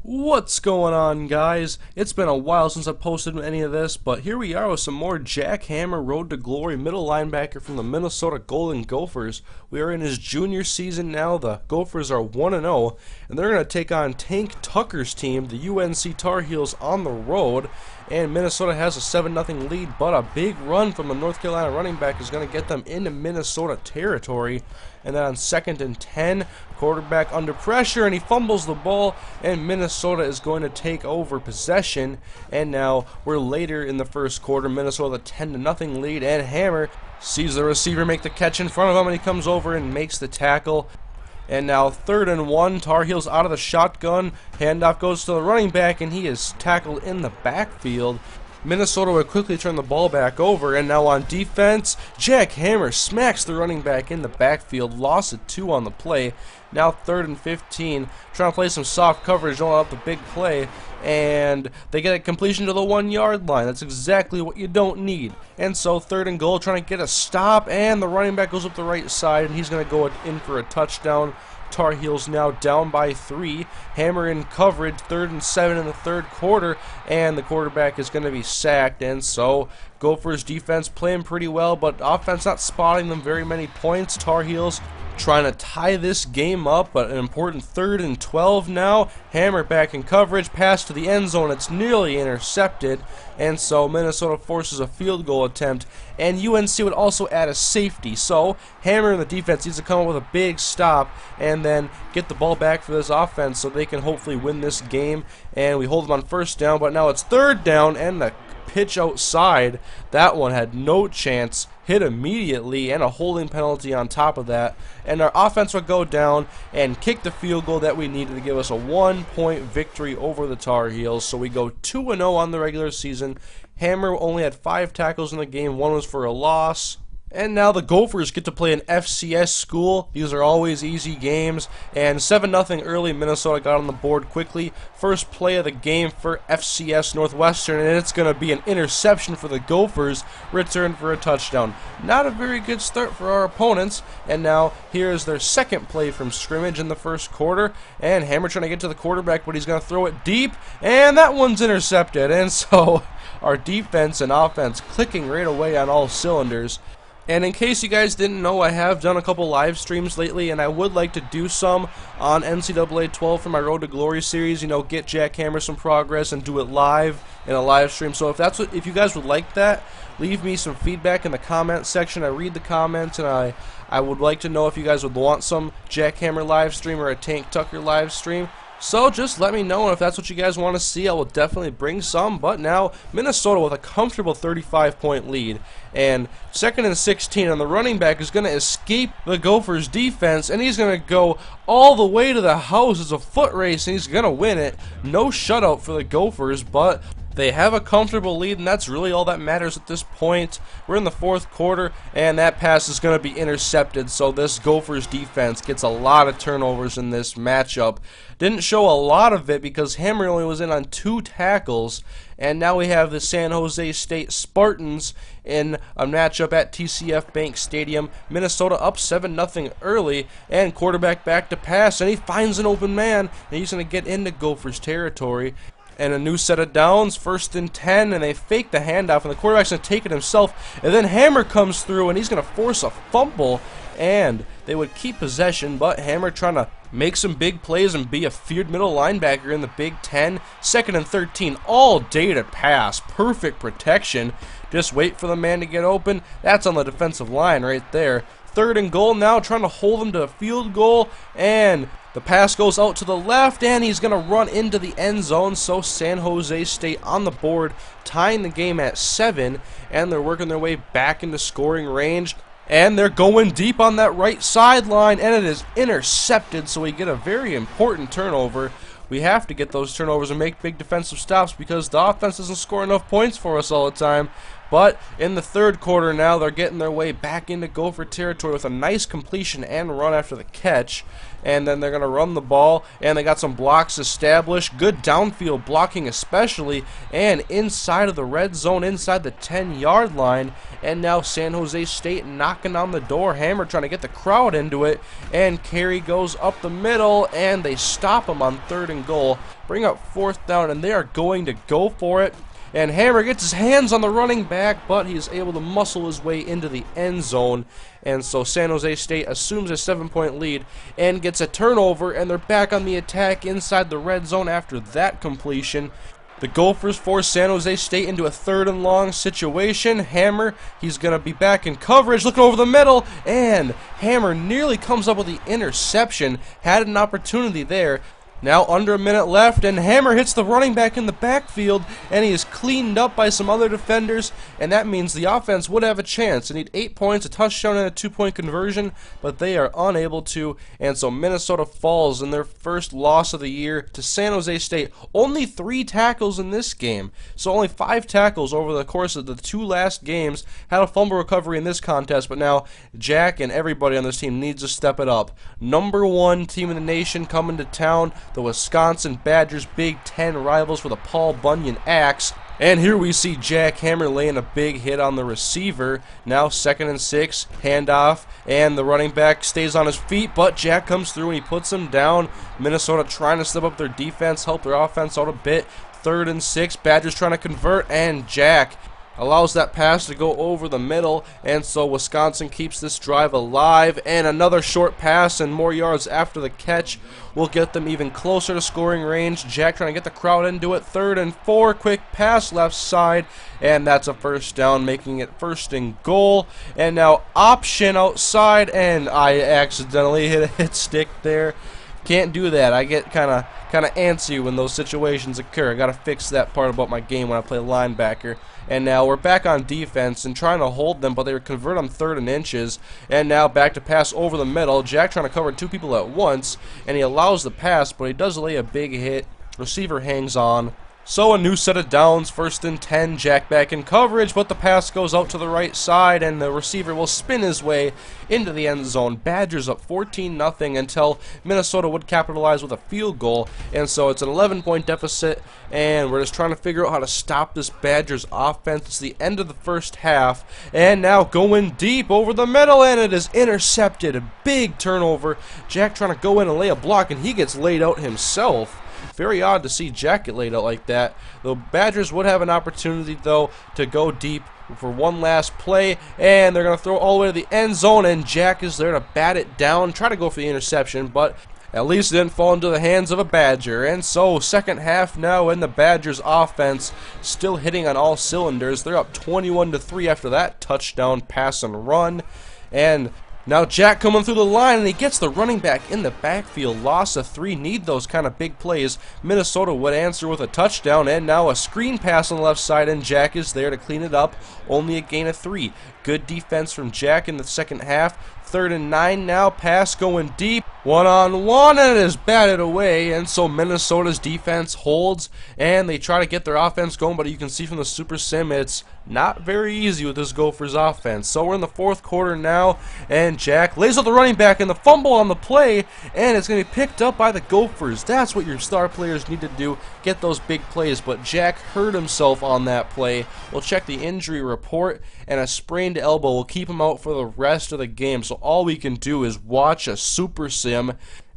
What's going on, guys? It's been a while since I posted any of this, but here we are with some more Jack Hammer Road to Glory middle linebacker from the Minnesota Golden Gophers. We are in his junior season now. The Gophers are 1-0, and they're going to take on Tank Tucker's team, the UNC Tar Heels, on the road. And Minnesota has a 7-0 lead, but a big run from the North Carolina running back is going to get them into Minnesota territory. And then on 2nd and 10, quarterback under pressure, and he fumbles the ball, and Minnesota is going to take over possession. And now we're later in the first quarter. Minnesota 10-0 lead, and Hammer sees the receiver make the catch in front of him, and he comes over and makes the tackle. And now 3rd and 1, Tar Heels out of the shotgun, handoff goes to the running back, and he is tackled in the backfield. Minnesota would quickly turn the ball back over, and now on defense, Jack Hammer smacks the running back in the backfield, loss of 2 on the play. Now 3rd and 15, trying to play some soft coverage, don't allow the big play, and they get a completion to the 1-yard line. That's exactly what you don't need. And so 3rd and goal, trying to get a stop, and the running back goes up the right side, and he's going to go in for a touchdown. Tar Heels now down by 3. Hammer in coverage, 3rd and 7 in the third quarter, and the quarterback is going to be sacked. And so Gophers defense playing pretty well, but offense not spotting them very many points. Tar Heels trying to tie this game up, but an important 3rd and 12 now. Hammer back in coverage, pass to the end zone. It's nearly intercepted, and so Minnesota forces a field goal attempt, and UNC would also add a safety. So Hammer and the defense needs to come up with a big stop and then get the ball back for this offense so they can hopefully win this game. And we hold them on 1st down, but now it's 3rd down, and the pitch outside, that one had no chance, hit immediately, and a holding penalty on top of that. And our offense would go down and kick the field goal that we needed to give us a 1-point victory over the Tar Heels. So we go 2-0 on the regular season. Hammer only had 5 tackles in the game, 1 was for a loss. And now the Gophers get to play an FCS school. These are always easy games. And 7-0 early, Minnesota got on the board quickly. First play of the game for FCS Northwestern, and it's going to be an interception for the Gophers, returned for a touchdown. Not a very good start for our opponents. And now here is their second play from scrimmage in the first quarter. And Hammer trying to get to the quarterback, but he's going to throw it deep. And that one's intercepted. And so our defense and offense clicking right away on all cylinders. And in case you guys didn't know, I have done a couple live streams lately, and I would like to do some on NCAA 12 for my Road to Glory series. You know, get Jack Hammer some progress and do it live in a live stream. So if you guys would like that, leave me some feedback in the comment section. I read the comments, and I would like to know if you guys would want some Jack Hammer live stream or a Tank Tucker live stream. So just let me know, and if that's what you guys want to see, I will definitely bring some. But now Minnesota with a comfortable 35-point lead, and 2nd and 16, and the running back is going to escape the Gophers defense, and he's going to go all the way to the house. It's a foot race, and he's going to win it. No shutout for the Gophers, but they have a comfortable lead, and that's really all that matters at this point. We're in the 4th quarter, and that pass is going to be intercepted, so this Gophers defense gets a lot of turnovers in this matchup. Didn't show a lot of it because Hammer only was in on 2 tackles, and now we have the San Jose State Spartans in a matchup at TCF Bank Stadium. Minnesota up 7-0 early, and quarterback back to pass, and he finds an open man, and he's going to get into Gophers territory. And a new set of downs, 1st and 10, and they fake the handoff, and the quarterback's going to take it himself, and then Hammer comes through, and he's going to force a fumble, and they would keep possession, but Hammer trying to make some big plays and be a feared middle linebacker in the Big Ten. 2nd and 13, all day to pass, perfect protection, just wait for the man to get open. That's on the defensive line right there. 3rd and goal now, trying to hold him to a field goal, and the pass goes out to the left, and he's going to run into the end zone. So San Jose State on the board, tying the game at 7, and they're working their way back into scoring range. And they're going deep on that right sideline, and it is intercepted, so we get a very important turnover. We have to get those turnovers and make big defensive stops because the offense doesn't score enough points for us all the time. But in the third quarter now, they're getting their way back into Gopher territory with a nice completion and run after the catch. And then they're going to run the ball, and they got some blocks established. Good downfield blocking especially, and inside of the red zone, inside the 10-yard line. And now San Jose State knocking on the door. Hammer trying to get the crowd into it, and carry goes up the middle, and they stop him on 3rd and goal. Bring up 4th down, and they are going to go for it. And Hammer gets his hands on the running back, but he's able to muscle his way into the end zone. And so San Jose State assumes a 7-point lead and gets a turnover, and they're back on the attack inside the red zone after that completion. The Gophers force San Jose State into a 3rd and long situation. Hammer, he's going to be back in coverage, looking over the middle, and Hammer nearly comes up with the interception. Had an opportunity there. Now under a minute left, and Hammer hits the running back in the backfield, and he is cleaned up by some other defenders, and that means the offense would have a chance. They need 8 points, a touchdown, and a 2-point conversion, but they are unable to, and so Minnesota falls in their first loss of the year to San Jose State. Only 3 tackles in this game, so only 5 tackles over the course of the 2 last games. Had a fumble recovery in this contest, but now Jack and everybody on this team needs to step it up. #1 team in the nation coming to town. The Wisconsin Badgers, Big Ten rivals for the Paul Bunyan Axe. And here we see Jack Hammer laying a big hit on the receiver. Now 2nd and 6, handoff, and the running back stays on his feet, but Jack comes through and he puts him down. Minnesota trying to step up their defense, help their offense out a bit. 3rd and 6, Badgers trying to convert, and Jack allows that pass to go over the middle, and so Wisconsin keeps this drive alive, and another short pass and more yards after the catch will get them even closer to scoring range. Jack trying to get the crowd into it. 3rd and 4, quick pass left side, and that's a 1st down, making it 1st and goal. And now option outside, and I accidentally hit a hit stick there. Can't do that. I get kind of antsy when those situations occur. I got to fix that part about my game when I play linebacker. And now we're back on defense and trying to hold them, but they convert on 3rd and inches. And now back to pass over the middle. Jack trying to cover 2 people at once, and he allows the pass, but he does lay a big hit. Receiver hangs on. So a new set of downs, 1st and 10, Jack back in coverage, but the pass goes out to the right side, and the receiver will spin his way into the end zone. Badgers up 14-0 until Minnesota would capitalize with a field goal, and so it's an 11-point deficit, and we're just trying to figure out how to stop this Badgers offense. It's the end of the first half, and now going deep over the middle, and it is intercepted. A big turnover. Jack trying to go in and lay a block, and he gets laid out himself. Very odd to see Jack get laid out like that. The Badgers would have an opportunity, though, to go deep for one last play, and they're going to throw all the way to the end zone, and Jack is there to bat it down, try to go for the interception, but at least it didn't fall into the hands of a Badger. And so, second half now, and the Badgers offense still hitting on all cylinders. They're up 21-3 after that touchdown pass and run, and now Jack coming through the line, and he gets the running back in the backfield. Loss of 3, need those kind of big plays. Minnesota would answer with a touchdown, and now a screen pass on the left side, and Jack is there to clean it up. Only a gain of 3. Good defense from Jack in the second half. 3rd and 9 now, pass going deep. 1-on-1, and it is batted away, and so Minnesota's defense holds, and they try to get their offense going, but you can see from the Super Sim it's not very easy with this Gophers offense. So we're in the 4th quarter now, and Jack lays out the running back and the fumble on the play, and it's going to be picked up by the Gophers. That's what your star players need to do, get those big plays, but Jack hurt himself on that play. We'll check the injury report, and a sprained elbow will keep him out for the rest of the game, so all we can do is watch a Super Sim.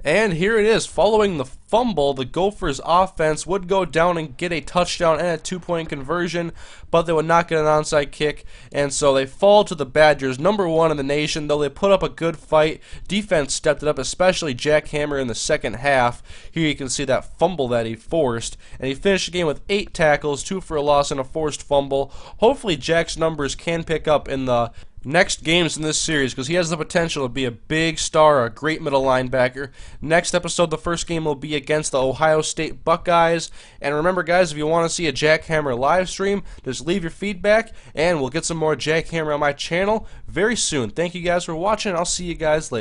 And here it is. Following the fumble, the Gophers offense would go down and get a touchdown and a 2-point conversion, but they would not get an onside kick, and so they fall to the Badgers, #1 in the nation. Though they put up a good fight, defense stepped it up, especially Jack Hammer in the second half. Here you can see that fumble that he forced, and he finished the game with 8 tackles, 2 for a loss, and a forced fumble. Hopefully Jack's numbers can pick up in the next games in this series, because he has the potential to be a big star, a great middle linebacker. Next episode, the first game will be against the Ohio State Buckeyes. And remember, guys, if you want to see a Jack Hammer live stream, just leave your feedback, and we'll get some more Jack Hammer on my channel very soon. Thank you guys for watching. I'll see you guys later.